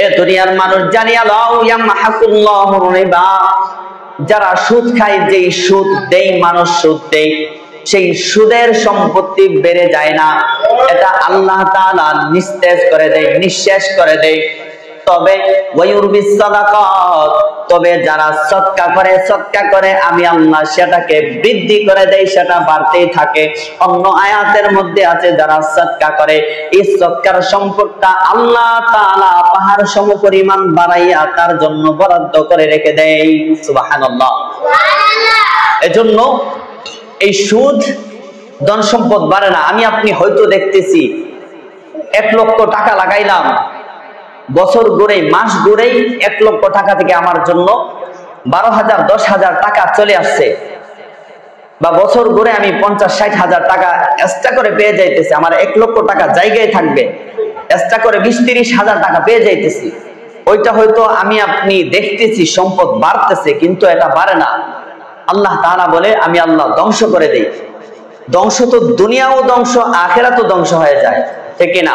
এ দুনিয়ার মানুষ জানিয়া লও ইয়ামহাকুল্লাহুর রিবা, যারা সুদ খায়, যেই সুদ দেই মানুষ, সুদ দেই, সেই সুদের সম্পত্তি বেড়ে যায় না, এটা আল্লাহ তাআলা নিস্তেজ করে দেয়, নিঃশেষ করে দেয়। তবে ওয়ায়ুরবিস সাদাকাত, তবে যারা সদকা করে আমি আল্লাহ সেটাকে বৃদ্ধি করে দেই, সেটা বাড়তেই থাকে। অন্য আয়াতের মধ্যে আছে যারা সদকা করে, এই সদকার সম্পদটা আল্লাহ তাআলা পাহাড় সমপরিমাণ বাড়াইয়া তার জন্য বরাদ্দ করে রেখে দেয়। সুবহানাল্লাহ, সুবহানাল্লাহ। এজন্য এই সুদ ধন সম্পদ বাড়ে না। আমি আপনি হয়তো দেখতেছি 1 লক্ষ টাকা লাগাইলাম, বছর ঘুরেই মাস ঘুরেই 1 লক্ষ টাকা থেকে আমার জন্য 12,000 10,000 টাকা চলে আসছে, বা বছর ঘুরে আমি 50-60 হাজার টাকা এক্সট্রা করে পেয়ে যাইতেছি। আমার 1 লক্ষ টাকা জায়গায় থাকবে, এক্সট্রা করে 20-30 হাজার টাকা পেয়ে যাইতেছি। ওইটা হয়তো আমি আপনি দেখতেছি সম্পদ বাড়তেছে, কিন্তু এটা বাড়ে না। আল্লাহ তাআলা বলে আমি আল্লাহ ধ্বংস করে দেই। ধ্বংস তো দুনিয়াও ধ্বংস, আখিরাতও ধ্বংস হয়ে যায়, ঠিক না?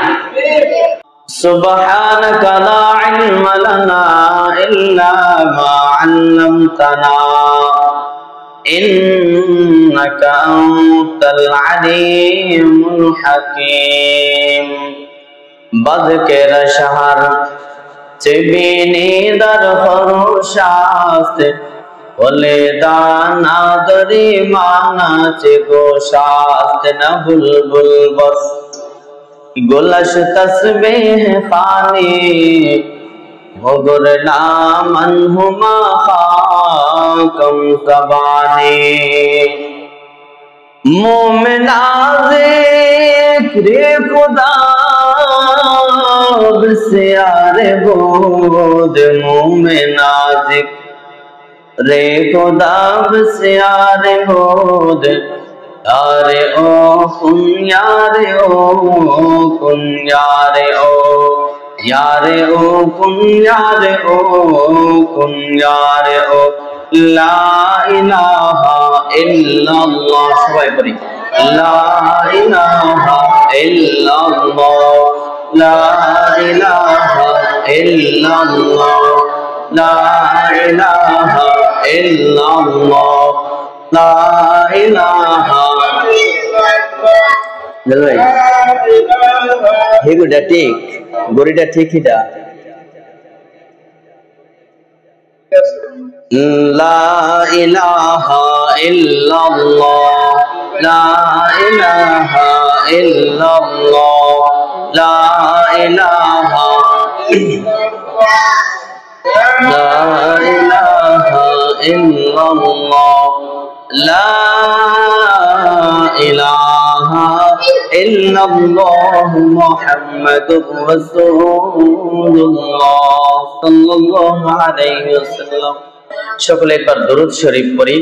সুবহানাকা লা ইলমা লানা ইল্লা মা 'আল্লামতানা ইন্নাকা আনতাল আলিমুল হাকীম। বদকের শহর চিবিনি দর খরশাস, বলে দানা দরি মানা চে গোশাস, না বুলবুল বস গুলশ তসবিহ খানি, ভগর নামন হুমা খাকম সবানি। মোমিনা জিক্রে খুদা বসিয়ারে بود, মোমিনা জিক্রে খুদা বসিয়ারে بود। यारे ओ कुन यारे ओ कुन यारे ओ यारे ओ कुन यारे ओ कुन यारे ओ ला इलाहा इल्लल्लाह। সবাই পড়ি লা ইলাহা ইল্লাল্লাহ, লা ইলাহা ইল্লাল্লাহ, লা ইলাহা ইল্লাল্লাহ, লা ইলাহা। হেগুটা ঠিক, গড়িটা ঠিক, হিটা লা ইলাহা ইল্লাল্লাহ, লা ইলাহা ইল্লাল্লাহ, লা ইলাহা, লা ইলাহা ইল্লাল্লাহ, লা ইলাহা ইল্লাল্লাহ মুহাম্মাদুর রাসূলুল্লাহ সাল্লাল্লাহু আলাইহি ওয়াসাল্লাম। সকলে একবার দরুদ শরীফ পড়ি।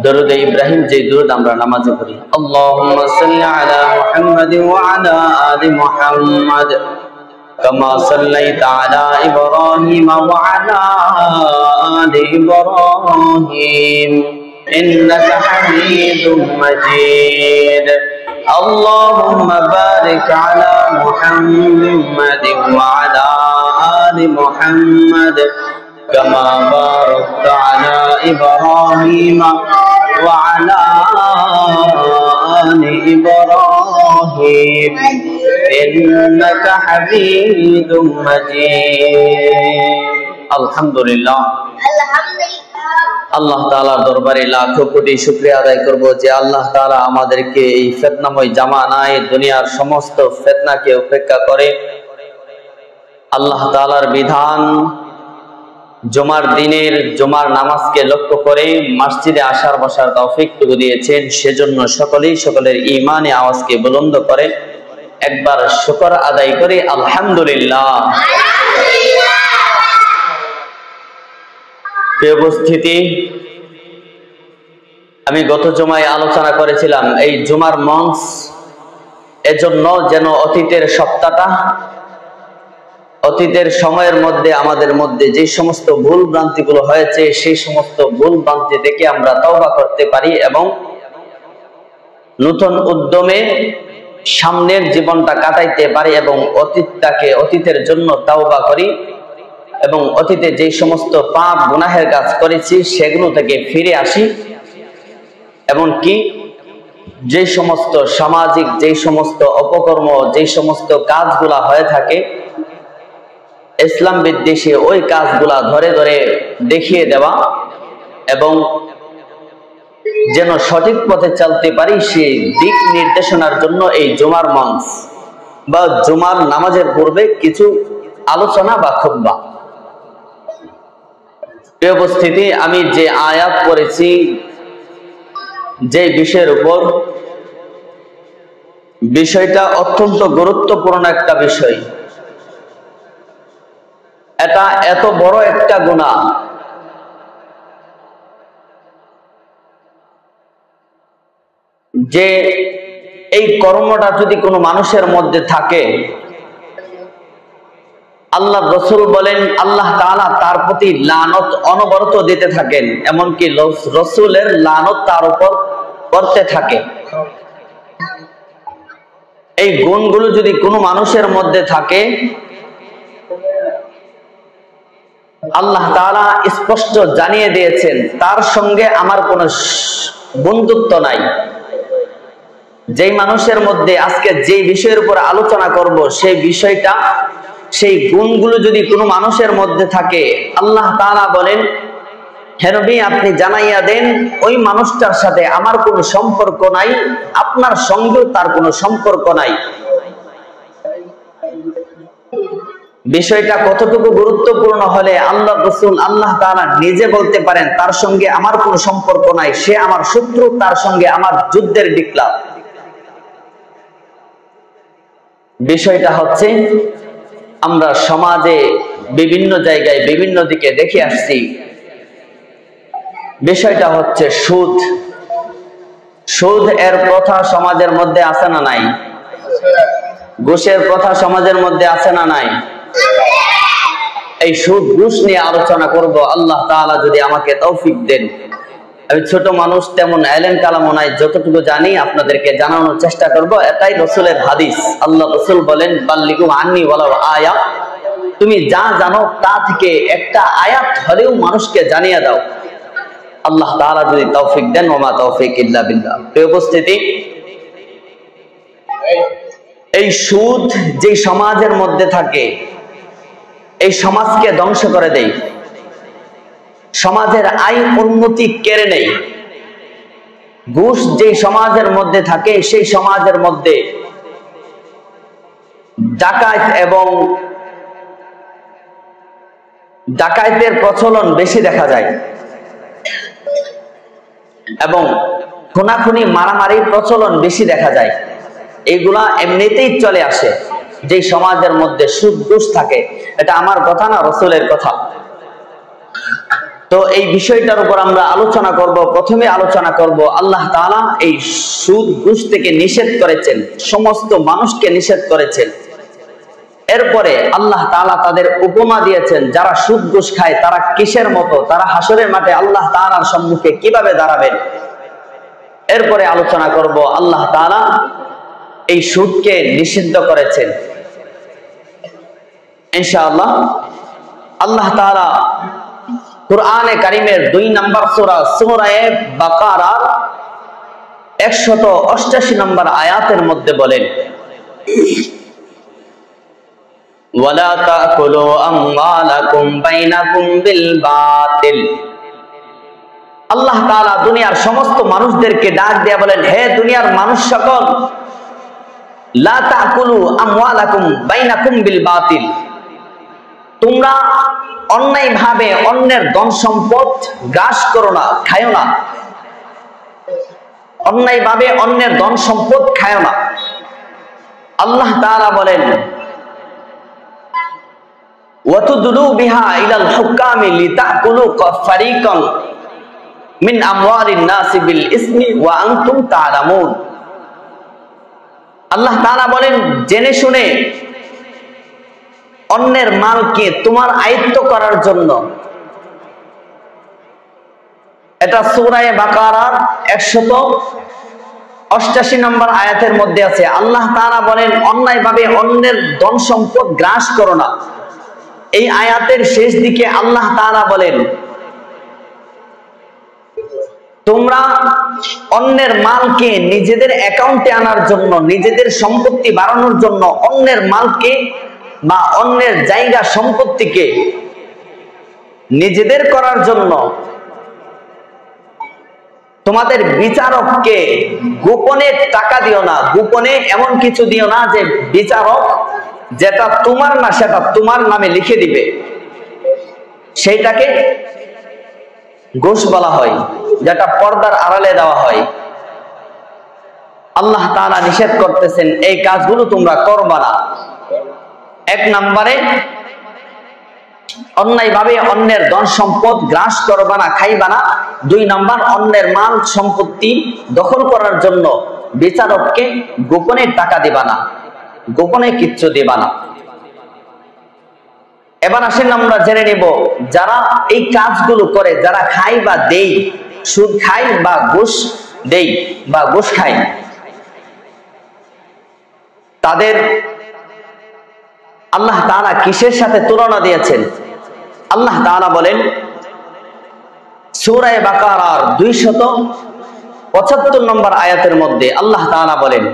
দরুদে ইব্রাহিম, যে দরুদ আমরা নামাজে পড়ি। আল্লাহুম্মা সাল্লি আলা মুহাম্মাদ ওয়া আলা আলি মুহাম্মাদ কামা সাল্লাইতা আলা ইব্রাহিম ওয়া আলা আলি ইব্রাহিম ইন্নাকা হামিদুম মাজিদ। আল্লাহুম্মা বারিক আলা মুহাম্মাদ ওয়া আলা আলি মুহাম্মাদ কামা বারাকতা আলা ইব্রাহিম ওয়া আলা আলি ইব্রাহিম ইন্নাকা হামিদুম মাজিদ। আলহামদুলিল্লাহ, আল্লাহ তাআলার দরবারে লাখো কোটি শুকরিয়া আদায় করব যে আল্লাহ তাআলা আমাদেরকে এই ফিতনাময় জামানায় দুনিয়ার সমস্ত ফিতনাকে উপেক্ষা করে আল্লাহ তাআলার বিধান জুমার দিনের জুমার নামাজকে লক্ষ্য করে মসজিদে আসার বসার তৌফিক দিয়েছেন। সেজন্য সকলেই সকলের ঈমানে আওয়াজকে বুলন্দ করে একবার শুকর আদায় করি আলহামদুলিল্লাহ। প্রিয় উপস্থিতি, আমি গত জুমায় আলোচনা করেছিলাম এই জুমার মঞ্চ এজন্য যেন অতীতের সপ্তাহটা, অতীতের সময়ের মধ্যে আমাদের মধ্যে যে সমস্ত ভুল ভ্রান্তিগুলো হয়েছে সেই সমস্ত ভুল ভ্রান্তি থেকে আমরা তওবা করতে পারি এবং নতুন উদ্যমে সামনের জীবনটা কাটাইতে পারি এবং অতীতের জন্য তাওবা করি এবং অতীতে যে সমস্ত পাপ গুনাহের কাজ করেছি সেগুলো থেকে ফিরে আসি, এমনকি যে সমস্ত সামাজিক যে সমস্ত অপকর্ম যে সমস্ত কাজগুলা হয়ে থাকে ইসলাম বিদ্বেষী ওই কাজগুলা ধরে ধরে দেখিয়ে দেওয়া এবং যেন সঠিক পথে চলতে পারি সেই দিক নির্দেশনার জন্য এই জুমার মঞ্চ বা জুমার নামাজের পূর্বে কিছু আলোচনা বা খুতবা। এই উপস্থিতি, আমি যে আয়াত পড়েছি যে বিষয়ের উপর, বিষয়টা অত্যন্ত গুরুত্বপূর্ণ একটা বিষয়। এটা এত বড় একটা গুনাহ যে এই কর্মটা যদি কোনো মানুষের মধ্যে থাকে, আল্লাহ রসুল বলেন আল্লাহ তাআলা তার প্রতি লানত অনবরত দিতে থাকেন, এমনকি রসুলের লানত তার উপর করতে থাকে। এই গুণগুলো যদি কোনো মানুষের মধ্যে থাকে, আল্লাহ তাআলা স্পষ্ট জানিয়ে দিয়েছেন তার সঙ্গে আমার কোনো বন্ধুত্ব নাই। যেই মানুষের মধ্যে আজকে যে বিষয়ের উপর আলোচনা করব সেই বিষয়টা, সেই গুণগুলো যদি কোনো মানুষের মধ্যে থাকে, আল্লাহ তাআলা বলেন হে নবী আপনি জানাইয়া দেন ওই মানুষটার সাথে আমার কোনো সম্পর্ক নাই, আপনার সঙ্গেও তার কোনো সম্পর্ক নাই। বিষয়টা কতটুকু গুরুত্বপূর্ণ হলে আল্লাহ রাসূল আল্লাহ তাআলা নিজে বলতে পারেন তার সঙ্গে আমার কোনো সম্পর্ক নাই, সে আমার শত্রু, তার সঙ্গে আমার যুদ্ধের ডিক্লার। বিষয়টা হচ্ছে আমরা সমাজে বিভিন্ন জায়গায় বিভিন্ন দিকে দেখে আসছি, বিষয়টা হচ্ছে সুদ। সুদ এর প্রথা সমাজের মধ্যে আছে না নাই? ঘুষের প্রথা সমাজের মধ্যে আছে না নাই? এই সুদ ঘুষ নিয়ে আলোচনা করব আল্লাহ তাআলা যদি আমাকে তৌফিক দেন। আমি ছোট মানুষ, তেমন ইলম কালামও নাই, যতটুকু জানি আপনাদেরকে জানানোর চেষ্টা করব। এটাই রাসূলের হাদিস। আল্লাহ রাসূল বলেন বাল্লিগু আন্নী ওয়ালাউ আয়া, তুমি যা জানো তা থেকে একটা আয়াত হলেও মানুষকে জানিয়ে দাও। আল্লাহ তাআলা যদি তৌফিক দেন, ওয়া মা তৌফিক ইল্লা বিল্লাহ। এই উপস্থিতি, এই সুদ যে সমাজের মধ্যে থাকে এই সমাজকে ধ্বংস করে দেয়, সমাজের আইন উন্নতি কেড়ে নেই। ঘুষ যে সমাজের মধ্যে থাকে সেই সমাজের মধ্যে ডাকাত এবং ডাকাতের প্রচলন বেশি দেখা যায় এবং খুনাখুনি মারামারির প্রচলন বেশি দেখা যায়। এইগুলা এমনিতেই চলে আসে যে সমাজের মধ্যে সুদ ঘুষ থাকে। এটা আমার কথা না, রাসূলের কথা। তো এই বিষয়টার উপর আমরা আলোচনা করব। প্রথমে আলোচনা করব আল্লাহ তাআলা এই সুদ ঘুষ থেকে নিষেধ করেছেন, সমস্ত মানুষকে নিষেধ করেছেন। এরপরে আল্লাহ তাআলা তাদের উপমা দিয়েছেন, যারা সুদ ঘুষ খায় তারা কিসের মতো, তারা হাসরের মাঠে আল্লাহ তাআলার সম্মুখে কিভাবে দাঁড়াবেন। এরপরে আলোচনা করব আল্লাহ তাআলা এই সুদকে নিষিদ্ধ করেছেন ইনশাআল্লাহ। আল্লাহ তাআলা কুরআনে কারীমের 2 নম্বর সূরা সূরা বাকারার 188 নম্বর আয়াতের মধ্যে বলেন ওয়ালা তাকুলু আমওয়ালাকুম বাইনাকুম বিল বাতিল। আল্লাহ তাআলা দুনিয়ার সমস্ত মানুষদেরকে ডাক দিয়ে বলেন, হে দুনিয়ার মানুষ সকল, লা তাকুলু আমওয়ালাকুম বাইনাকুম বিল বাতিল, তোমরা অন্যায়ভাবে অন্যের ধন সম্পদ গ্রাস করো না, খায়ো না। অন্যায়ভাবে অন্যের ধন সম্পদ খায়ো না। আল্লাহ তাআলা বলেন ওয়াতুদলু বিহা ইলাল হুকামি লিতাকুলু ফারিকান মিন আমওয়ালিন নাসি বিল ইসমি ওয়া আনতুম তা'লামুন। আল্লাহ তাআলা বলেন জেনে শুনে অন্যের মালকে তোমার আয়ত্ত করার জন্য। এটা সূরা বাকারার 88 নম্বর আয়াতের মধ্যে আছে, আল্লাহ তাআলা বলেন অন্যায়ভাবে অন্যের ধন সম্পদ গ্রাস করো না। এই আয়াতের শেষ দিকে আল্লাহ তাআলা বলেন তোমরা অন্যের মালকে নিজেদের অ্যাকাউন্টে আনার জন্য, নিজেদের সম্পত্তি বাড়ানোর জন্য অন্যের মালকে বা অন্যের জায়গা সম্পত্তিকে নিজেদের করার জন্য তোমাদের বিচারককে গোপনে টাকা দিও না, গোপনে এমন কিছু দিও না যে বিচারক যেটা তোমার না সেটা তোমার নামে লিখে দিবে, সেইটাকে ঘুষ বলা হয়, যেটা পর্দার আড়ালে দেওয়া হয়। আল্লাহ তাআলা নিষেধ করতেছেন এই কাজগুলো তোমরা করবা না। এক নম্বরে অন্যায়ভাবে অন্যের ধন সম্পদ গ্রাস করবা না, খাইবা না। 2 নম্বর অন্যের মাল সম্পত্তি দখল করার জন্য বিচারককে গোপনে টাকা দিবা না, গোপনে কিচ্ছু দিবা না। এবার আসেন আমরা জেনে নেব যারা এই কাজগুলো করে, যারা খাই বা দেই, সুদ খাই বা ঘুষ দেই বা ঘুষ খাই, তাদের আল্লাহ তাআলা কিসের সাথে তুলনা দিয়েছেন? আল্লাহ তাআলা বলেন সূরা বাকারার 275 নম্বর আয়াতের মধ্যে আল্লাহ তাআলা বলেন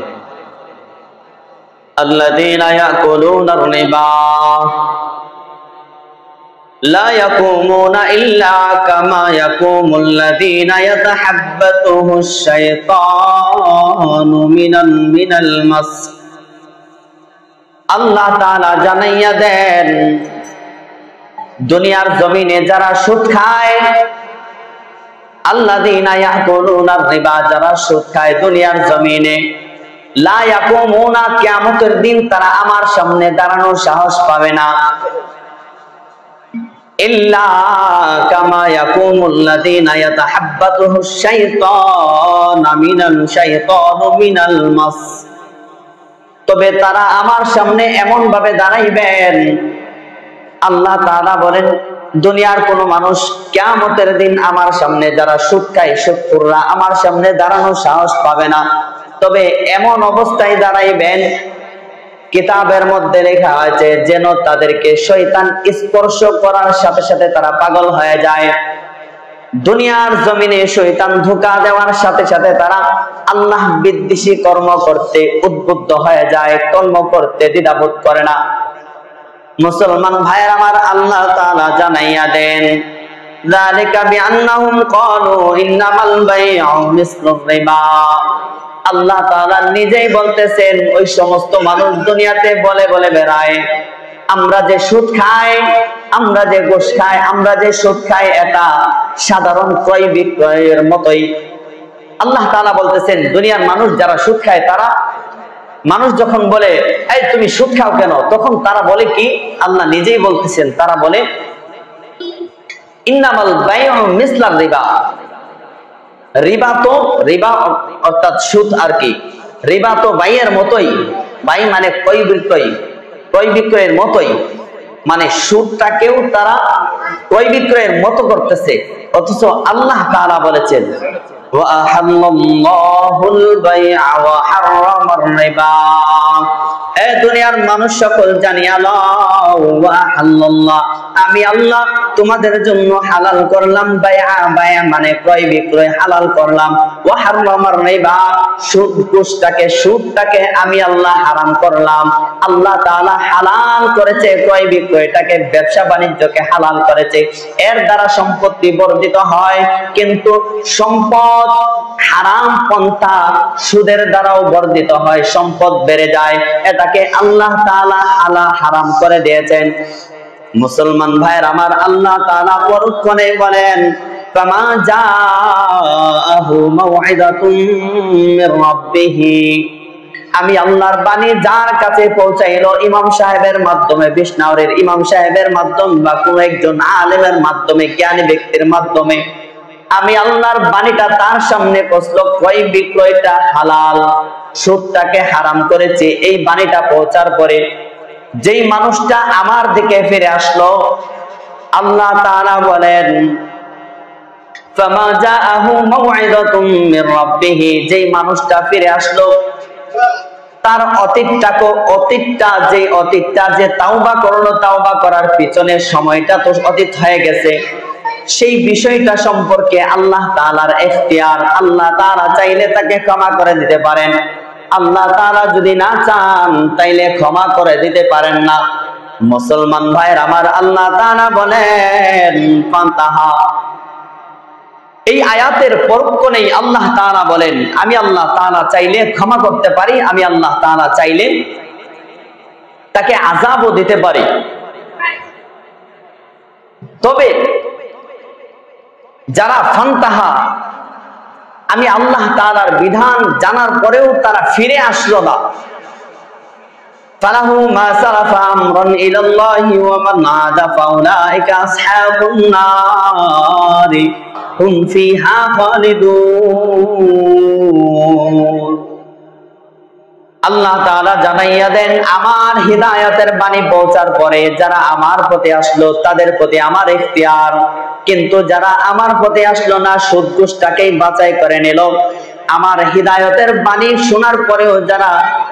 আল্লাযীনা ইয়াকুলুনার রিবা লা ইয়াকুমুনা ইল্লা কামা ইয়াকুমুল্লাযীনা ইয়াতাহাব্বাতুহুশ শাইতানু মিনাল মাস। আল্লাহ তাআলা জানাইয়া দেন দুনিয়ার জমিনে যারা সুদ খায়, আল্লাযীনা ইয়াকুলুনার রিবা, যারা সুদ খায় দুনিয়ার জমিনে, লা ইয়াকুমুনা, কিয়ামতের দিন তারা আমার সামনে দাঁড়ানোর সাহস পাবে না, ইল্লা কামা ইয়াকুমুল্লাযীনা ইয়াতাহাব্বাতুহুশ শাইতানু মিনাল মাস। তবে তারা আমার সামনে এমন ভাবে দাঁড়াইবেন, আল্লাহ তাআলা বলেন দুনিয়ার কোন মানুষ কিয়ামতের দিন আমার সামনে যারা সুদ খায়, সুদখোররা আমার সামনে দাঁড়ানোর সাহস পাবে না। তবে এমন অবস্থায় দাঁড়াইবেন, কিতাবের মধ্যে লেখা আছে যেন তাদেরকে শয়তান স্পর্শ করার সাথে সাথে তারা পাগল হয়ে যায়। দুনিয়ার জমিনে শয়তান ধোঁকা দেওয়ার সাথে সাথে তারা আল্লাহ বিদ্বেষী কর্ম করতে উদ্বুদ্ধ হয়ে যায়, কর্ম করতে দ্বিধাবোধ করে না। মুসলমান ভাইয়ের আমার, আল্লাহ তাআলা জানাইয়া দেন যালিকা বিআন্নাহুম ক্বালু ইন্নামাল বাইউ মিসলুর রিবা। আল্লাহ তাআলা নিজেই বলতেছেন ওই সমস্ত মানুষ দুনিয়াতে বলে বলে বেড়ায় আমরা যে সুদ খাই, আমরা যে ঘুষ খাই, আমরা যে সুদ খাই, এটা সাধারণ ক্রয় বিক্রয়ের মতোই। আল্লাহ তাআলা বলতেছেন দুনিয়ার মানুষ যারা সুদ খায়, তারা মানুষ যখন বলে এই তুমি সুদ খাও কেন, তখন তারা বলে কি, আল্লাহ নিজেই বলতেছেন, তারা বলে ইন্নামাল বাইউ মিসলার রিবা। রিবা তো, রিবা অর্থাৎ সুদ আর কি, রিবা তো বাইয়ের মতোই, বাই মানে ক্রয় বিক্রয়, ক্রয় বিক্রয়ের মতোই, মানে সুদটাকেও তারা ক্রয় বিক্রয়ের মতো করতেছে। অথচ আল্লাহ তাআলা বলেছেন ওয়া আহাল্লাল্লাহুল বাই'a ওয়া হারামার রিবা। এ দুনিয়ার মানুষ সকল জানিয়া লও ওয়া আহাল্লাল্লাহ, আমি আল্লাহ তোমাদের জন্য হালাল করলাম বাই'a, বাই'a মানে ক্রয় বিক্রয় হালাল করলাম, ওয়া হারামার রিবা, সুদটাকে আমি আল্লাহ হারাম করলাম। আল্লাহ তাআলা হালাল করেছে ক্রয় বিক্রয়টাকে, ব্যবসা বাণিজ্যকে হালাল করেছে, এর দ্বারা সম্পত্তি বর্ধিত হয়, কিন্তু সম্পদ হারাম পন্থা সুদের দ্বারাও বর্ধিত হয়, সম্পদ বেড়ে যায়, এটাকে আল্লাহ তাআলা হারাম করে দিয়েছেন। মুসলমান ভাইয়ের আমার, আল্লাহ তাআলা পরক্ষণে বলেন ফামা জাআহু মাউইযাতুম মির রাব্বিহি, আমি আল্লাহর বাণী যার কাছে পৌঁছাইলো ইমাম সাহেবের মাধ্যমে, বিষ্ণাউরের ইমাম সাহেবের মাধ্যমে বা কোন একজন আলেমের মাধ্যমে, জ্ঞানী ব্যক্তির মাধ্যমে আমি আল্লাহর বাণীটা তার সামনে পৌঁছলো, ক্রয় বিক্রয়টা হালাল, সুদটাকে হারাম করেছে, এই বাণীটা পৌঁছার পরে যেই মানুষটা আমার দিকে ফিরে আসলো, আল্লাহ তাআলা বলেন ফামা জাআহু মাউইযাতুম মির রাব্বিহি, যেই মানুষটা ফিরে আসলো তার অতীতটা যে তাওবা করলো, তাওবা করার পিছনে সময়টা তো অতীত হয়ে গেছে, সেই বিষয়টা সম্পর্কে আল্লাহ তাআলার ইখতিয়ার। আল্লাহ তাআলা চাইলে তাকে ক্ষমা করে দিতে পারেন, আল্লাহ তাআলা যদি না চান তাইলে ক্ষমা করে দিতে পারেন না। মুসলমান ভাইয়ের আমার, আল্লাহ তাআলা বলেন ফান্তাহা, এই আয়াতের পরোক্ষ নেই। আল্লাহ তাআলা বলেন আমি আল্লাহ তাআলা চাইলে ক্ষমা করতে পারি, আমি আল্লাহ তাআলা চাইলে তাকে আযাবও দিতে পারি। তবে যারা ফান্তাহা, আমি আল্লাহ তাআলার বিধান জানার পরেও তারা ফিরে আসলো না, ফালাহু মা সারাফা আমরান ইলাল্লাহি ওয়া মান আদা ফাউলাইকা আসহাবুন নারি হুম ফিহা খালিদুন। আল্লাহ তাআলা জানাইয়া দেন আমার হিদায়াতের বাণী পৌঁছার পরে যারা আমার পথে আসলো তাদের প্রতি আমার ইখতিয়ার, কিন্তু যারা আমার পথে আসলো না, সুদ ঘুষটাকেই বাছাই করে নিল, আমার হিদায়াতের বাণী শোনার পরেও যারা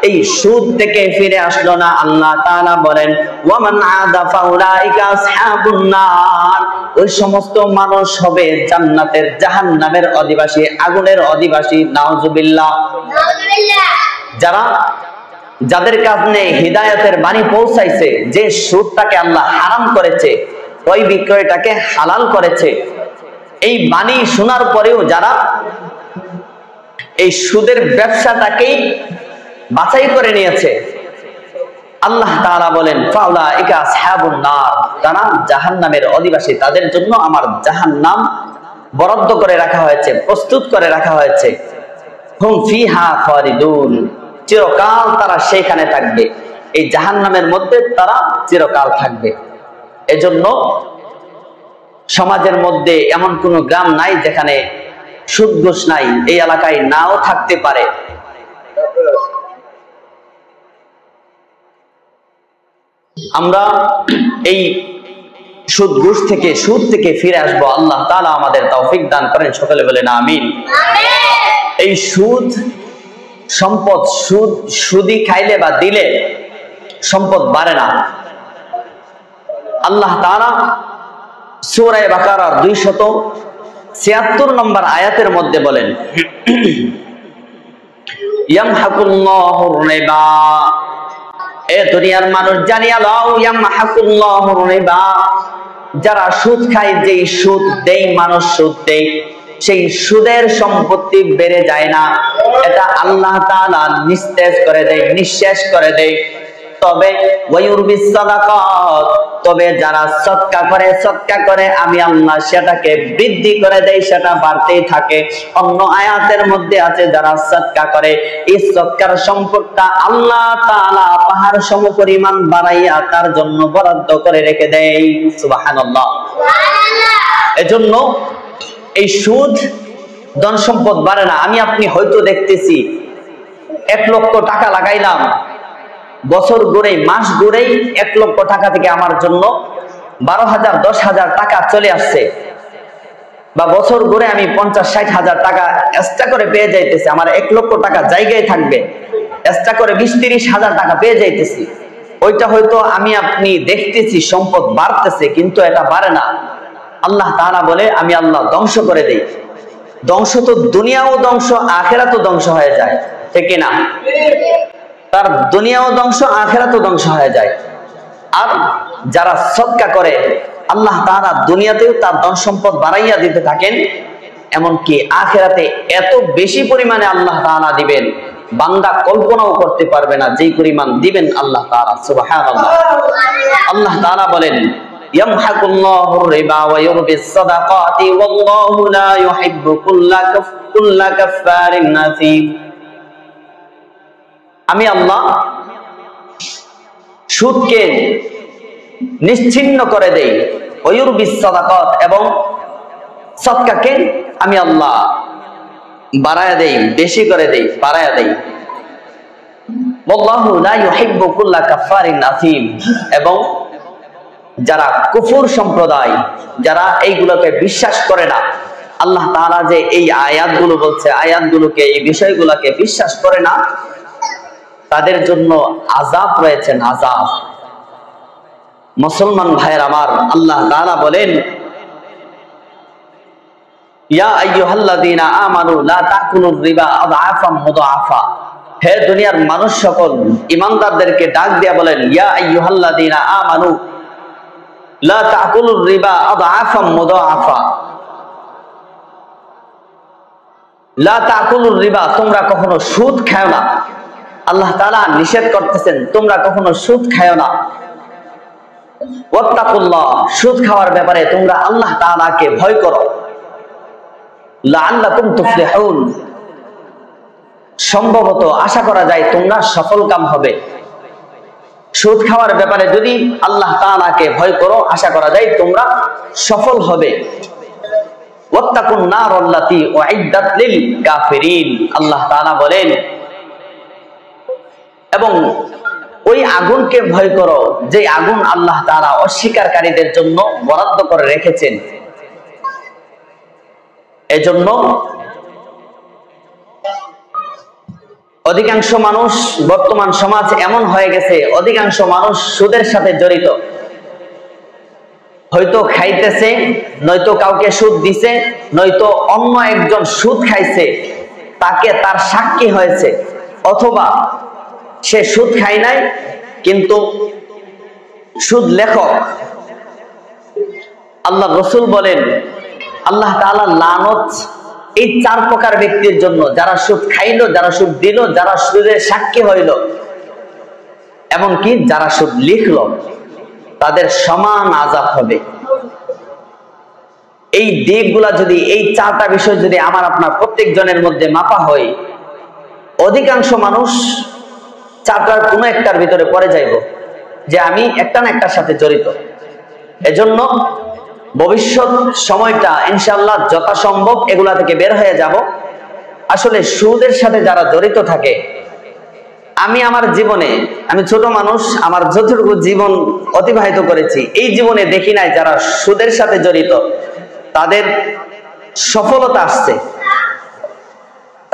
এই সুদ থেকে ফিরে আসলো না, আল্লাহ তাআলা বলেন ওয়া মান আদা ফাউলাইকা আসহাবুন নার, ওই সমস্ত মানুষ হবে জান্নাতের জাহান্নামের অধিবাসী, আগুনের অধিবাসী। নাউজুবিল্লাহ। যাদের কাছে হিদায়াতের বাণী পৌঁছাইছে, যে সুদটাকে আল্লাহ হারাম করেছে, ওই বিক্রয়টাকে হালাল করেছে, এই বাণী শোনার পরেও যারা এই সুদের ব্যবসাটাকেই বাছাই করে নিয়েছে, আল্লাহ তাআলা বলেন ফাউলাইকা আসহাবুন নার, তারা জাহান্নামের অধিবাসী, তাদের জন্য আমার জাহান্নাম বরাদ্দ করে রাখা হয়েছে, প্রস্তুত করে রাখা হয়েছে। হুম ফিহা খালিদুন, চিরকাল তারা সেখানে থাকবে, এই জাহান্নামের মধ্যে তারা চিরকাল থাকবে। এজন্য সমাজের মধ্যে এমন কোন গ্রাম নাই যেখানে সুদ ঘুষ নাই, এই এলাকায় নাও থাকতে পারে। আমরা এই সুদ থেকে ফিরে আসবো। আল্লাহ তাআলা আমাদের তৌফিক দান করেন, সকলে বলেন আমিন। এই সুদ সম্পদ, সুদি খাইলে বা দিলে সম্পদ বাড়ে না। আল্লাহ তাআলা সূরা বাকারার 276 নম্বর আয়াতের মধ্যে বলেন ইয়ামহাকুল্লাহুর রিবা, এ দুনিয়ার মানুষ জানিয়া লও ইয়ামহাকুল্লাহুর রিবা, যারা সুদ খায়, যেই সুদ দেই মানুষ সুদ দেয়, সেই সুদের সম্পত্তি বেড়ে যায় না, এটা আল্লাহ তাআলা নিস্তেজ করে দেয়, নিঃশেষ করে দেয়। তবে ওয়ায়ুরবিস সাদাকাত, তবে যারা সদকা করে আমি আল্লাহ সেটাকে বৃদ্ধি করে দেই, সেটা বাড়তেই থাকে। অন্য আয়াতের মধ্যে আছে যারা সদকা করে, এই সদকার সম্পদটা আল্লাহ তাআলা পাহাড় সমপরিমাণ বাড়াইয়া তার জন্য বরাদ্দ করে রেখে দেয়। সুবহানাল্লাহ। এজন্য এই সুদ ধন সম্পদ বাড়ে না। আমি আপনি হয়তো দেখতেছি 1 লক্ষ টাকা লাগাইলাম, বছর ঘুরেই মাস ঘুরেই 1 লক্ষ টাকা থেকে আমার জন্য 12,000 10,000 টাকা চলে আসছে, বা বছর ঘুরে আমি 50-60 হাজার টাকা এক্সট্রা করে পেয়ে যাইতেছি। আমার 1 লক্ষ টাকা জায়গায় থাকবে, এক্সট্রা করে 20-30 হাজার টাকা পেয়ে যাইতেছি। ওইটা হয়তো আমি আপনি দেখতেছি সম্পদ বাড়তেছে, কিন্তু এটা বাড়ে না। আল্লাহ তাআলা বলে আমি আল্লাহ ধ্বংস করে দেই। ধ্বংস তো দুনিয়াও ধ্বংস, আখিরাতও ধ্বংস হয়ে যায়, ঠিক না? তার দুনিয়াও ধ্বংস, আখিরাতও ধ্বংস হয়ে যায়। আর যারা সদকা করে আল্লাহ তাআলা দুনিয়াতেও তার ধন সম্পদ বাড়াইয়া দিতে থাকেন, এমনকি আখিরাতে এত বেশি পরিমাণে আল্লাহ তাআলা দিবেন বান্দা কল্পনাও করতে পারবে না, যেই পরিমাণ দিবেন আল্লাহ তাআলা। সুবহানাল্লাহ। আল্লাহ তাআলা বলেন ইয়ামহাকুল্লাহুর রিবা ওয়া ইউরবিস সাদাকাতি ওয়াল্লাহু লা ইউহিব্বু কুল্লা কাফফারিন নাসিম। আমি আল্লাহ সুদকে নিশ্চিহ্ন করে দেই, ওয়া ইউরবিস সাদাকাত, এবং সদকাকে আমি আল্লাহ বাড়ায়া দেই, বেশি করে দেই, বাড়ায়া দেই। ওয়াল্লাহু লা ইউহিব্বু কুল্লা কাফফারিন নাসিম, এবং যারা কুফর সম্প্রদায়, যারা এইগুলোকে বিশ্বাস করে না, আল্লাহ তাআলা যে এই আয়াতগুলো বলছে, আয়াতগুলোকে, এই বিষয়গুলোকে বিশ্বাস করে না, তাদের জন্য আযাব রয়েছেন, আযাব। মুসলমান ভাইয়ের আমার, আল্লাহ তাআলা বলেন, ইয়া আইয়ুহাল্লাযীনা আমানু লা তাকুলুর রিবা আযআফাম মুদাআফা। হে দুনিয়ার মানুষ সকল, ঈমানদারদেরকে ডাক দিয়া বলেন, ইয়া আইয়ুহাল্লাযীনা আমানু লা তাকুলুর রিবা আযআফাম মুদাআফা। লা তাকুলুর রিবা, তোমরা কখনো সুদ খাও না। আল্লাহ তাআলা নিষেধ করতেছেন, তোমরা কখনো সুদ খাও না। ওয়াত্তাকুল্লাহ, সুদ খাওয়ার ব্যাপারে তোমরা আল্লাহ তাআলাকে ভয় করো। লাআল্লাকুম তুফলিহুন, সম্ভবত আশা করা যায় তোমরা সফলকাম হবে। সুদ খাওয়ার ব্যাপারে যদি আল্লাহ তাআলাকে ভয় করো, আশা করা যায় তোমরা সফল হবে। ওয়াত্তাকুন নারাল্লাতী উইদ্দাত লিল কাফিরিন, আল্লাহ তাআলা বলেন, এবং ওই আগুনকে ভয় করো যে আগুন আল্লাহ তাআলা অস্বীকারীদের জন্য বরাদ্দ করে রেখেছেন। এজন্য অধিকাংশ মানুষ, বর্তমান সমাজ এমন হয়ে গেছে, অধিকাংশ মানুষ সুদের সাথে জড়িত। হয়তো খাইতেছে, নয়তো কাউকে সুদ দিছে, নয়তো অন্য একজন সুদ খাইছে, তাকে তার সাক্ষী হয়েছে, অথবা সে সুদ খায় নাই কিন্তু সুদ লেখক। আল্লাহ রাসূল বলেন, আল্লাহ তাআলা লানত এই 4 প্রকার ব্যক্তির জন্য, যারা সুদ খাইলো, যারা সুদ দিল, যারা সুদের সাক্ষী হইল, এমনকি যারা সুদ লিখলো, তাদের সমান আযাব হবে। এই দিকগুলা যদি, এই 4টা বিষয় যদি আমার আপনার প্রত্যেক জনের মধ্যে মাপা হয়, অধিকাংশ মানুষ 4টার কোনো একটার ভিতরে পড়ে যাইব যে আমি একটা না একটার সাথে জড়িত। এজন্য ভবিষ্যৎ সময়টা ইনশাআল্লাহ যথাসম্ভব এগুলা থেকে বের হয়ে যাব। আসলে সুদের সাথে যারা জড়িত থাকে, আমি আমার জীবনে, আমি ছোট মানুষ, আমার যতটুকু জীবন অতিবাহিত করেছি, এই জীবনে দেখি নাই যারা সুদের সাথে জড়িত তাদের সফলতা আসছে,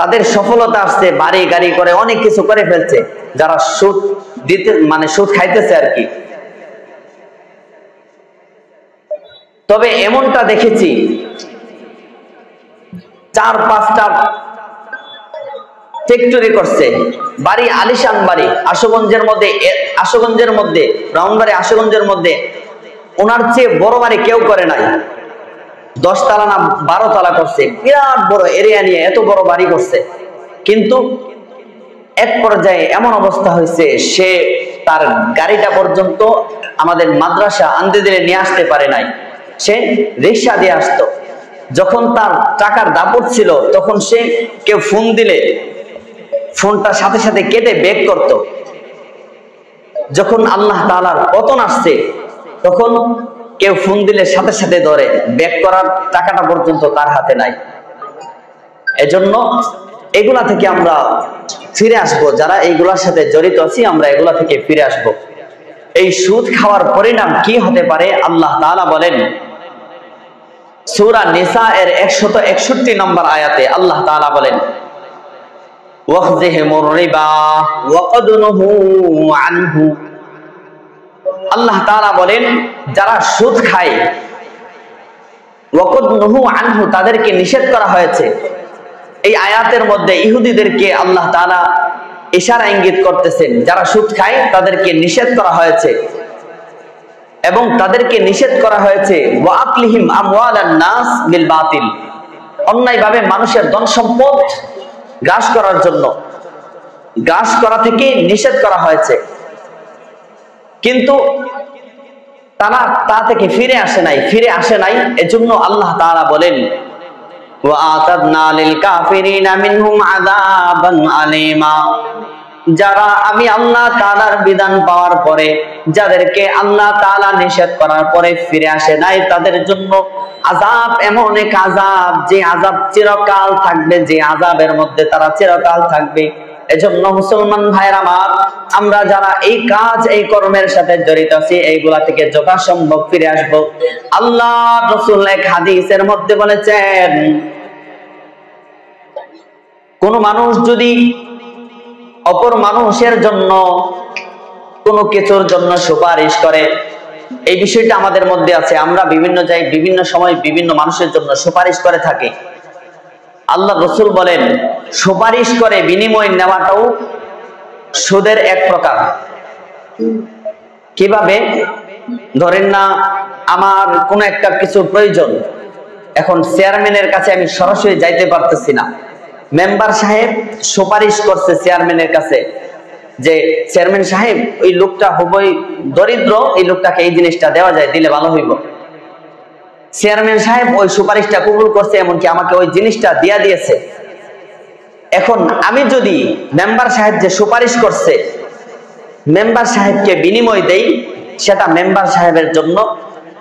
তাদের সফলতা আসছে, বাড়ি গাড়ি করে অনেক কিছু করে ফেলছে, যারা সুদ দিতে, মানে সুদ খাইতেছে আর কি। তবে এমনটা দেখেছি, 4-5টা ফ্যাক্টরি করছে, বাড়ি আলিশান বাড়ি, আশুগঞ্জের মধ্যে ব্রাহ্মণবাড়ি আশুগঞ্জের মধ্যে, ওনার চেয়ে বড় বাড়ি কেউ করে নাই। 10 তলা না 12 তলা করছে, বিরাট বড় এরিয়া নিয়ে এত বড় বাড়ি করছে। কিন্তু এক পর্যায়ে এমন অবস্থা হয়েছে, সে তার গাড়িটা পর্যন্ত আমাদের মাদ্রাসা আনতে দিলে নিয়ে আসতে পারে নাই, সে রিক্সা দিয়ে আসতো। যখন তার টাকার দাপট ছিল, তখন সে কেউ ফোন দিলে ফোনটা সাথে সাথে কেটে ব্যাক করত। যখন আল্লাহ তাআলার পতন আসছে, তখন কেউ ফোন দিলে সাথে সাথে ধরে, ব্যাক করার টাকাটা পর্যন্ত তার হাতে নাই। এজন্য এগুলা থেকে আমরা ফিরে আসব, যারা এইগুলার সাথে জড়িত আছি আমরা এগুলা থেকে ফিরে আসব। এই সুদ খাওয়ার পরিণাম কি হতে পারে আল্লাহ তাআলা বলেন, সূরা নিসা এর 161 নম্বর আয়াতে আল্লাহ তাআলা বলেন, ওয়াখযিহিমুর রিবা ওয়াকাদ নুহু আনহু। আল্লাহ তাআলা বলেন, যারা সুদ খায়, ওয়াকাদ নুহু আনহু, তাদেরকে নিষেধ করা হয়েছে। এই আয়াতের মধ্যে ইহুদিদেরকে আল্লাহ তাআলা ইশারা ইঙ্গিত করতেছেন, যারা সুদ খায় তাদেরকে নিষেধ করা হয়েছে, এবং তাদেরকে নিষেধ করা হয়েছে ওয়া আকলিহিম আমওয়ালান নাস বিল বাতিল, অন্যায়ভাবে মানুষের ধন সম্পদ গ্রাস করার জন্য, গ্রাস করা থেকে নিষেধ করা হয়েছে। কিন্তু তারা তা থেকে ফিরে আসে নাই। এজন্য আল্লাহ তাআলা বলেন, ওয়া আতাদনা লিল কাফিরিনা মিনহুম আযাবান আলীমা। যারা আমি আল্লাহ তাআলার বিধান পাওয়ার পরে, যাদেরকে আল্লাহ তাআলা নিষেধ করার পরে ফিরে আসে নাই, তাদের জন্য আযাব, এমন এক আযাব যে আযাব চিরকাল থাকবে, যে আযাবের মধ্যে তারা চিরকাল থাকবে। এজন্য মুসলমান ভাইরা আমার, আমরা যারা এই কাজ এই কর্মের সাথে জড়িত আছি এইগুলা থেকে যথাসম্ভব ফিরে আসব। আল্লাহ রাসূল এক হাদিসের মধ্যে বলেছেন, কোন মানুষ যদি অপর মানুষের জন্য কোনো কিছুর জন্য সুপারিশ করে, এই বিষয়টা আমাদের মধ্যে আছে, আমরা বিভিন্ন জায়গায় বিভিন্ন সময় বিভিন্ন মানুষের জন্য সুপারিশ করে থাকি। আল্লাহ রাসূল বলেন, সুপারিশ করে বিনিময় নেওয়াটাও সুদের এক প্রকার। কিভাবে? ধরেন না, আমার কোন একটা কিছু প্রয়োজন, এখন চেয়ারম্যানের কাছে আমি সরাসরি যাইতে পারতেছি না, মেম্বার সাহেব সুপারিশ করছে চেয়ারম্যানের কাছে যে চেয়ারম্যান সাহেব ওই লোকটা খুবই দরিদ্র, এই লোকটাকে এই জিনিসটা দেওয়া যায়, দিলে ভালো হইব। চেয়ারম্যান সাহেব ওই সুপারিশটা কবুল করছে, এমনকি আমাকে ওই জিনিসটা দিয়া দিয়েছে। এখন আমি যদি মেম্বার সাহেব যে সুপারিশ করছে মেম্বার সাহেবকে বিনিময় দেই, সেটা মেম্বার সাহেবের জন্য।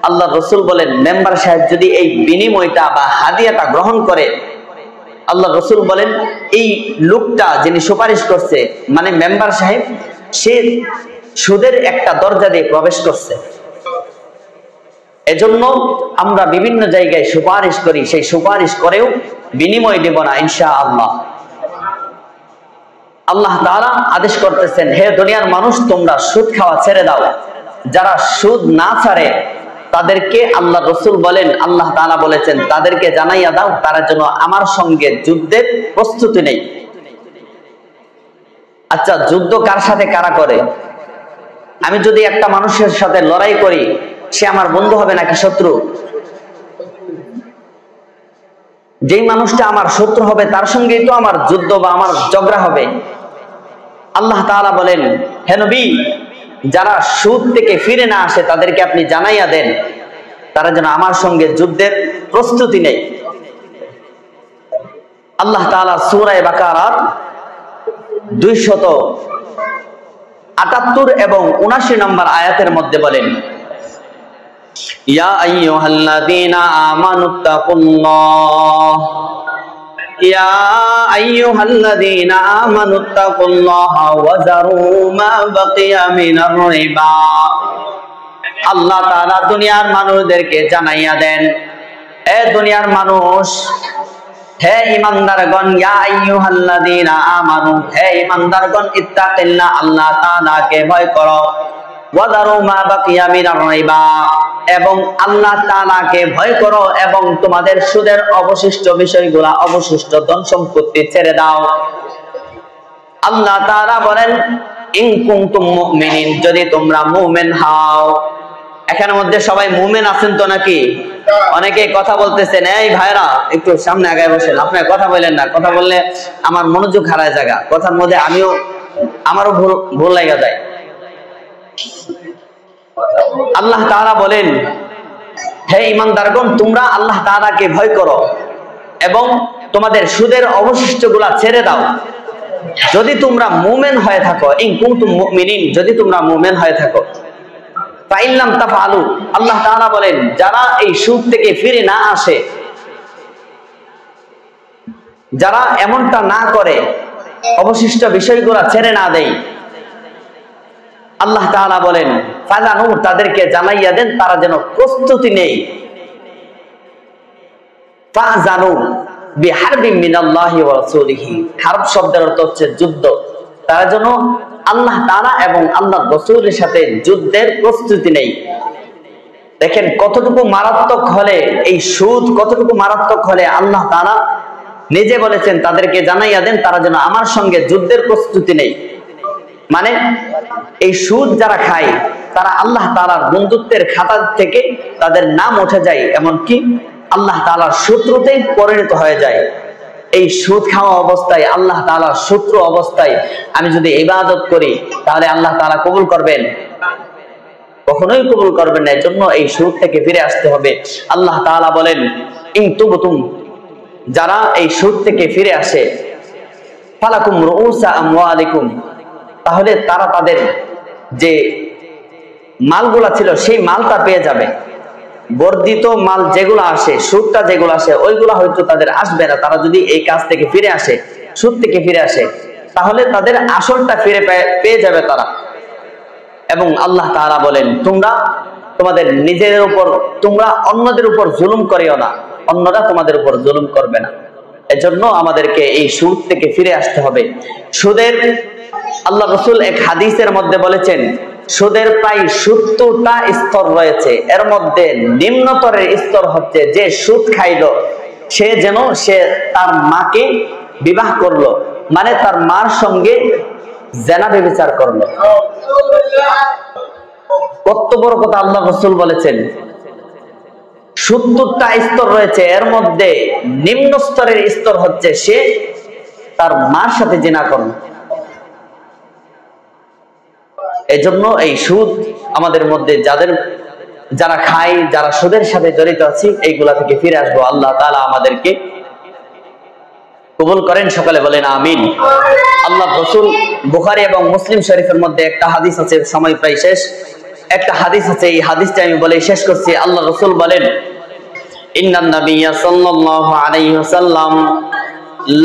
আল্লাহ রাসূল বলেন, মেম্বার সাহেব যদি এই বিনিময়টা বা হাদিয়াটা গ্রহণ করে, আল্লাহ রাসূল বলেন এই লোকটা যিনি সুপারিশ করছে মানে মেম্বার সাহেব, সে সুদের একটা দরজা দিয়ে প্রবেশ করছে। এজন্য আমরা বিভিন্ন জায়গায় সুপারিশ করি, সেই সুপারিশ করেও বিনিময় দেব না ইনশাআল্লাহ। আল্লাহ তাআলা আদেশ করতেছেন, হে দুনিয়ার মানুষ, তোমরা সুদ খাওয়া ছেড়ে দাও। যারা সুদ না ছাড়ে তাদেরকে আল্লাহ রাসূল বলেন, আল্লাহ তাআলা বলেছেন, তাদেরকে জানাইয়া দাও তারা যেন আমার সঙ্গে যুদ্ধের প্রস্তুতি নেই। আচ্ছা, যুদ্ধ কার সাথে কারা করে? আমি যদি একটা মানুষের সাথে লড়াই করি, সে আমার বন্ধু হবে নাকি শত্রু? যেই মানুষটা আমার শত্রু হবে তার সঙ্গেই তো আমার যুদ্ধ বা আমার ঝগড়া হবে। আল্লাহ তাআলা বলেন, হে নবী, যারা সুদ থেকে ফিরে না আসে তাদেরকে আপনি জানাইয়া দেন তারা যেন আমার সঙ্গে যুদ্ধের প্রস্তুতি নেই। আল্লাহ তাআলা সূরা বাকারার 278 এবং 79 নম্বর আয়াতের মধ্যে বলেন, ইয়া আইয়ুহাল্লাযীনা আমানুত্তাকুল্লাহ ইয়া আইয়ুহাল্লাযীনা আমানুত্তাকুল্লাহ ওয়া যারু মা বাকিয়া মিনার রিবা। আল্লাহ তাআলা দুনিয়ার মানুষদেরকে জানাইয়া দেন, এ দুনিয়ার মানুষ, হে ঈমানদারগণ, ইয়া আইয়ুহাল্লাযীনা আমানু, হে ঈমানদারগণ, ইত্তাকিল্লাহ, আল্লাহ তাআলাকে ভয় করো, ওয়া যারু মা বাকিয়া মিনার রিবা, এবং আল্লাহ তাআলাকে ভয় করো এবং তোমাদের সুদের অবশিষ্ট বিষয়গুলা, অবশিষ্ট ধন সম্পত্তি ছেড়ে দাও। আল্লাহ তাআলা বলেন, ইন কুনতুম মুমিনিন, যদি তোমরা মুমিন হও। এখানের মধ্যে সবাই মুমিন আছেন তো নাকি? অনেকে কথা বলতেছেন, এই ভাইরা একটু সামনে আগায় বসেন, আপনারা কথা বলেন না, কথা বললে আমার মনোযোগ হারায় জায়গা, কথার মধ্যে আমারও ভুল লাগা যায়। আল্লাহ তাআলা বলেন, হে ঈমানদারগণ, তোমরা আল্লাহ তাআলাকে ভয় করো এবং তোমাদের সুদের অবশিষ্টগুলা ছেড়ে দাও যদি তোমরা মুমিন হয়ে থাকো। ইন কুনতুম মুমিনিন, যদি তোমরা মুমিন হয়ে থাকো। ফাইন লাম তাফআলু, আল্লাহ তাআলা বলেন, যারা এই সুদ থেকে ফিরে না আসে, যারা এমনটা না করে, অবশিষ্ট বিষয়গুলা ছেড়ে না দেয়, আল্লাহ তাআলা বলেন, ফাজানু, তাদেরকে জানাইয়া দেন তারা যেন প্রস্তুতি নেই। ফাজানু বিহারবিন মিনাল্লাহি ওয়া রাসূলিহি, হারব শব্দের অর্থ হচ্ছে যুদ্ধ। তারা যেন আল্লাহ তাআলা এবং আল্লাহর রাসূলের সাথে যুদ্ধের প্রস্তুতি নেই। দেখেন কতটুকু মারাত্মক হলে এই সুদ, কতটুকু মারাত্মক হলে আল্লাহ তাআলা নিজে বলেছেন তাদেরকে জানাইয়া দেন তারা যেন আমার সঙ্গে যুদ্ধের প্রস্তুতি নেই। মানে এই সুদ যারা খায় তারা আল্লাহ তাআলার বন্ধুত্বের খাতা থেকে তাদের নাম উঠে যায়, এমনকি আল্লাহ তাআলার শত্রুতেই পরিণত হয়ে যায়। এই সুদ খাওয়া অবস্থায়, আল্লাহ তাআলার শত্রু অবস্থায় আমি যদি ইবাদত করি তাহলে আল্লাহ তাআলা কবুল করবেন? কখনোই কবুল করবেন না। এর জন্য এই সুদ থেকে ফিরে আসতে হবে। আল্লাহ তাআলা বলেন, ইন তুবতুম, যারা এই সুদ থেকে ফিরে আসে, ফালাকুম রুউসা আমওয়ালিকুম, তাহলে তারা তাদের যে মালগুলা ছিল সেই মালটা পেয়ে যাবে। বর্ধিত মাল যেগুলো আসে, সুদটা যেগুলো আসে, ওইগুলা হয়তো তাদের আসবে না। তারা যদি এই কাজ থেকে ফিরে আসে, সুদ থেকে ফিরে আসে, তাহলে তাদের আসলটা ফিরে পেয়ে যাবে তারা। এবং আল্লাহ তাআলা বলেন, তোমরা তোমাদের নিজেদের উপর, তোমরা অন্যদের উপর জুলুম করিও না, অন্যরা তোমাদের উপর জুলুম করবে না। এজন্য আমাদেরকে এই সুদ থেকে ফিরে আসতে হবে। সুদের, আল্লাহ রাসূল এক হাদিসের মধ্যে বলেছেন, সুদের প্রায় 70টা স্তর রয়েছে। এর মধ্যে নিম্নতরের স্তর হচ্ছে যে সুদ খাইলো সে যেন সে তার মাকে বিবাহ করলো, মানে তার মার সঙ্গে জিনা ব্যভিচার করলো। কত বড় কথা আল্লাহ রাসূল বলেছেন। 70টা স্তর রয়েছে, এর মধ্যে নিম্ন স্তরের স্তর হচ্ছে সে তার মার সাথে জিনা করলো। এজন্য এই সুদ আমাদের মধ্যে যারা খাই, যারা সুদের সাথে জড়িত আছি, এইগুলা থেকে ফিরে আসবো। আল্লাহ তাআলা আমাদেরকে কবুল করেন, সকালে বলেন আমিন। আল্লাহ রাসূল বুখারী এবং মুসলিম শরীফের মধ্যে একটা হাদিস আছে, সময় প্রায় শেষ, একটা হাদিস আছে, এই হাদিসটা আমি বলে শেষ করছি। আল্লাহ রাসূল বলেন, ইন্নান নাবিয়্যা সাল্লাল্লাহু আলাইহি ওয়াসাল্লাম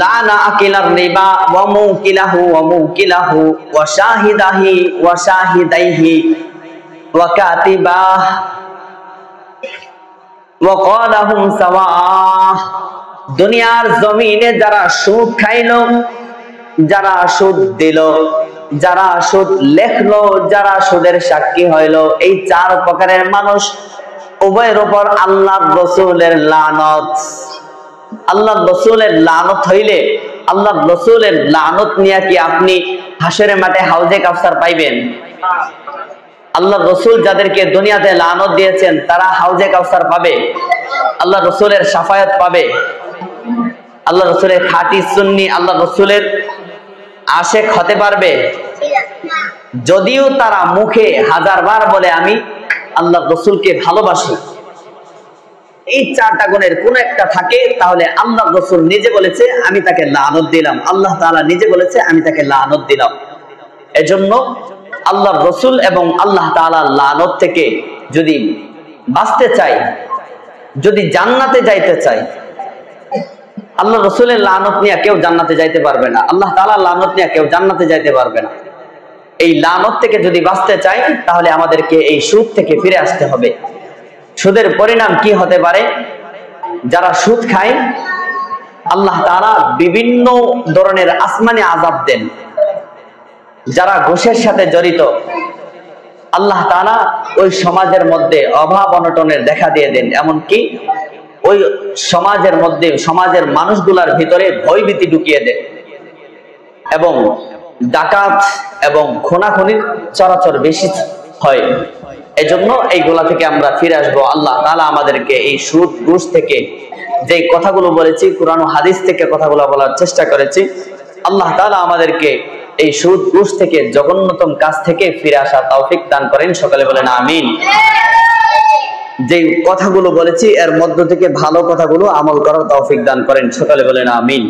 লানা আকিলার রিবা ওয়া মুকিলাহু ওয়া মুকিলাহু ওয়া শাহিদাহি ওয়া শাহিদাইহি ওয়া কাতিবাহ ওয়া ক্বালাহুম সাওয়া। দুনিয়ার জমিনে যারা সুদ খাইলো, যারা সুদ দিল, যারা সুদ লেখলো, যারা সুদের সাক্ষী হইলো, এই 4 প্রকারের মানুষ উভয়ের উপর আল্লাহ রাসূলের লানত। আল্লাহ রাসূলের লানত হইলে, আল্লাহ রাসূলের লানত নিয়ে কি আপনি হাসরের মাঠে হাউজে কাউসার পাইবেন? আল্লাহ রাসূল যাদেরকে দুনিয়াতে লানত দিয়েছেন তারা হাউজে কাউসার পাবে? আল্লাহ রাসূলের শাফায়াত পাবে? আল্লাহ রাসূলের খাঁটি সুন্নি আল্লাহ রাসূলের আশেক হতে পারবে? যদিও তারা মুখে 1000 বার বলে আমি আল্লাহ রাসূলকে ভালোবাসি, এই 4টা গুণের কোন একটা থাকে, তাহলে আল্লাহ রাসূল নিজে বলেছে আমি তাকে লানত দিলাম, আল্লাহ তাআলা নিজে বলেছে আমি তাকে লানত দিলাম। এজন্য আল্লাহ রাসূল এবং আল্লাহ তাআলার লানত থেকে যদি বাঁচতে চাই, যদি জান্নাতে যাইতে চাই, আল্লাহ রাসূলের লানত নিয়ে কেউ জান্নাতে যাইতে পারবে না, আল্লাহ তাআলার লানত নিয়ে কেউ জান্নাতে যাইতে পারবে না। এই লানত থেকে যদি বাঁচতে চাই তাহলে আমাদেরকে এই সুদ থেকে ফিরে আসতে হবে। সুদের পরিণাম কি হতে পারে? যারা সুদ খায় আল্লাহ তাআলা বিভিন্ন ধরনের আসমানি আযাব দেন। যারা ঘুষের সাথে জড়িত আল্লাহ তাআলা ওই সমাজের মধ্যে অভাব অনটনের দেখা দিয়ে দেন, এমনকি ওই সমাজের মধ্যে, সমাজের মানুষগুলার ভিতরে ভয়ভীতি ঢুকিয়ে দেন এবং ডাকাত এবং খুনাখুনির চরাচর বেশি হয়। এজন্য এইগুলা থেকে আমরা ফিরে আসবো। আল্লাহ তাআলা আমাদেরকে এই সুদ ঘুষ থেকে, যে কথাগুলো বলেছি কুরআন ও হাদিস থেকে কথাগুলো বলার চেষ্টা করেছি, আল্লাহ তাআলা আমাদেরকে এই সুদ ঘুষ থেকে, জঘন্যতম কাজ থেকে ফিরে আসার তৌফিক দান করেন, সকলে বলেন আমিন। যে কথাগুলো বলেছি এর মধ্য থেকে ভালো কথাগুলো আমল করার তৌফিক দান করেন, সকলে বলেন আমিন।